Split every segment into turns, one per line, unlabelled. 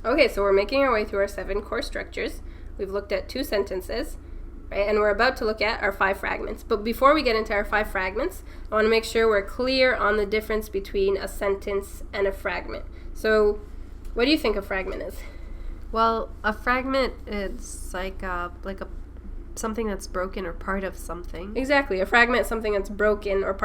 Okay, so we're making our way through our 7 core structures. We've looked at 2 sentences, right? And we're about to look at our 5 fragments. But before we get into our 5 fragments, I want to make sure we're clear on the difference between a sentence and a fragment. So what do you think a fragment is?
Well, a fragment is like a something that's broken or part of something.
Exactly. A fragment is something that's broken or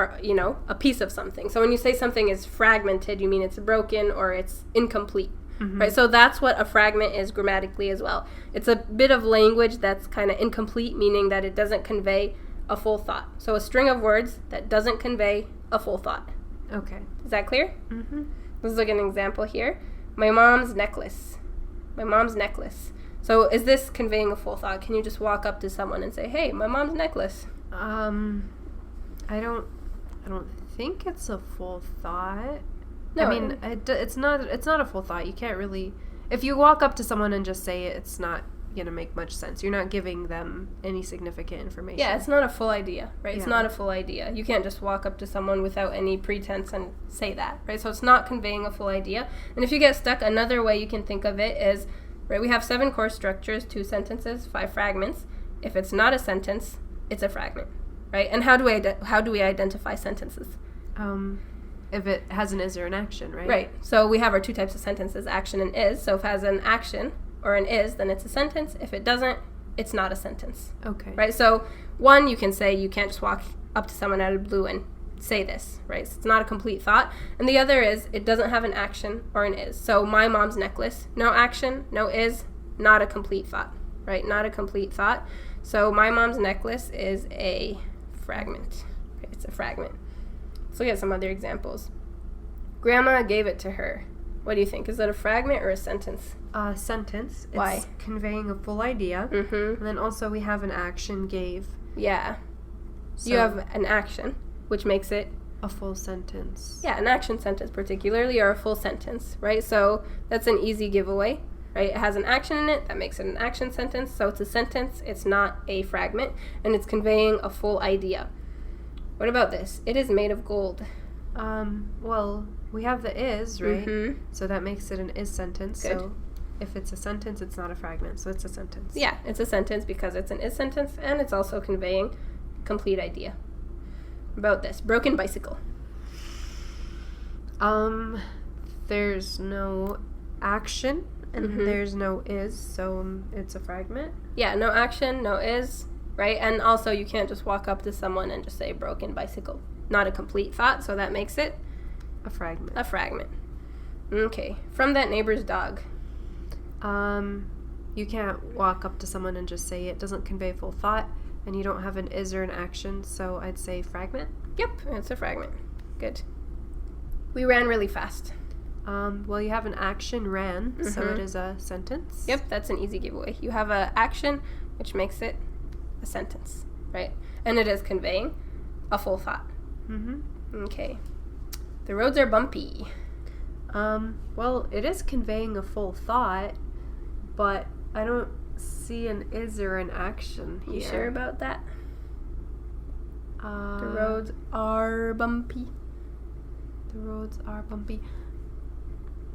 a piece of something. So when you say something is fragmented, you mean it's broken or it's incomplete. Mm-hmm. Right? So that's what a fragment is grammatically as well. It's a bit of language that's kind of incomplete, meaning that it doesn't convey a full thought. So a string of words that doesn't convey a full thought.
Okay.
Is that clear?
Mm-hmm.
Let's look at an example here. My mom's necklace. My mom's necklace. So is this conveying a full thought? Can you just walk up to someone and say, "Hey, my mom's necklace"?
I don't think it's a full thought.
No,
I mean, it's not a full thought. You can't really, if you walk up to someone and just say it, it's not going to make much sense. You're not giving them any significant information.
Yeah, it's not a full idea, right? It's
Yeah.
not a full idea. You can't just walk up to someone without any pretense and say that, right? So it's not conveying a full idea. And if you get stuck, another way you can think of it is, right, we have 7 core structures, 2 sentences, 5 fragments. If it's not a sentence, it's a fragment, right? And how do we identify sentences?
If it has an is or an action, right?
Right. So we have our 2 types of sentences, action and is. So if it has an action or an is, then it's a sentence. If it doesn't, it's not a sentence.
Okay.
Right? So one, you can say you can't just walk up to someone out of the blue and say this, right? So it's not a complete thought. And the other is it doesn't have an action or an is. So my mom's necklace, no action, no is, not a complete thought, right? Not a complete thought. So my mom's necklace is a fragment. Okay, it's a fragment. Let's look at some other examples. Grandma gave it to her. What do you think? Is that a fragment or a sentence?
Sentence.
Why?
It's conveying a full idea.
Mm-hmm.
And then also we have an action gave.
Yeah.
So
You have an action, which makes it,
a full sentence.
yeah, an action sentence particularly, or a full sentence, right? So that's an easy giveaway, right? It has an action in it. That makes it an action sentence. So it's a sentence. It's not a fragment. And it's conveying a full idea. What about this? It is made of gold.
Well, we have the is, right?
Mm-hmm.
So that makes it an is sentence.
Good.
So if it's a sentence, it's not a fragment. So it's a sentence.
Yeah, it's a sentence because it's an is sentence, and it's also conveying complete idea. About this, broken bicycle.
There's no action and
Mm-hmm.
there's no is, so it's a fragment.
Yeah, no action, no is, right? And also you can't just walk up to someone and just say broken bicycle. Not a complete thought, so that makes it
A fragment.
a fragment. Okay, from that neighbor's dog.
You can't walk up to someone and just say it. Doesn't convey full thought, and you don't have an is or an action, so I'd say fragment.
Yep, it's a fragment. Good. We ran really fast.
Well, you have an action ran, so
Mhm.
it is a sentence.
Yep, that's an easy giveaway. You have a action, which makes it a sentence, right? And it is conveying a full thought.
Mm-hmm.
Okay. The roads are bumpy.
Well, it is conveying a full thought, but I don't see an is or an action here.
You sure about that?
The
The roads are bumpy.
The roads are bumpy.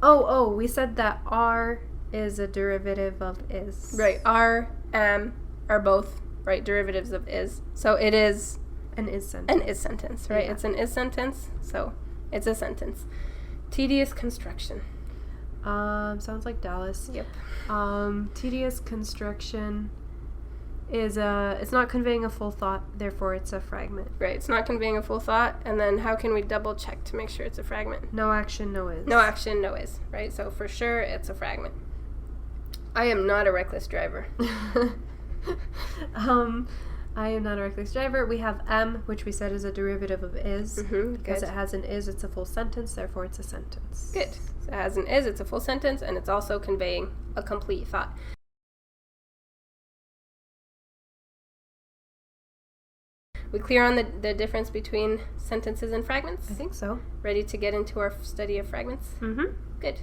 Oh, we said that are is a derivative of is.
Right. Are both, right, derivatives of is. So it is
An is sentence.
an is sentence, right?
Yeah.
It's an is sentence, so it's a sentence. Tedious construction.
Sounds like Dallas.
Yep.
Tedious construction is it's not conveying a full thought, therefore it's a fragment.
Right. It's not conveying a full thought. And then how can we double check to make sure it's a fragment?
No action, no is.
No action, no is, right? So for sure it's a fragment. I am not a reckless driver.
I am not a reckless driver. We have am, which we said is a derivative of is.
Mm-hmm.
Because
Good.
it has an is, it's a full sentence, therefore it's a sentence.
Good. So it has an is, it's a full sentence, and it's also conveying a complete thought. We clear on the difference between sentences and fragments?
I think so.
Ready to get into our study of fragments?
Mm-hmm.
Good.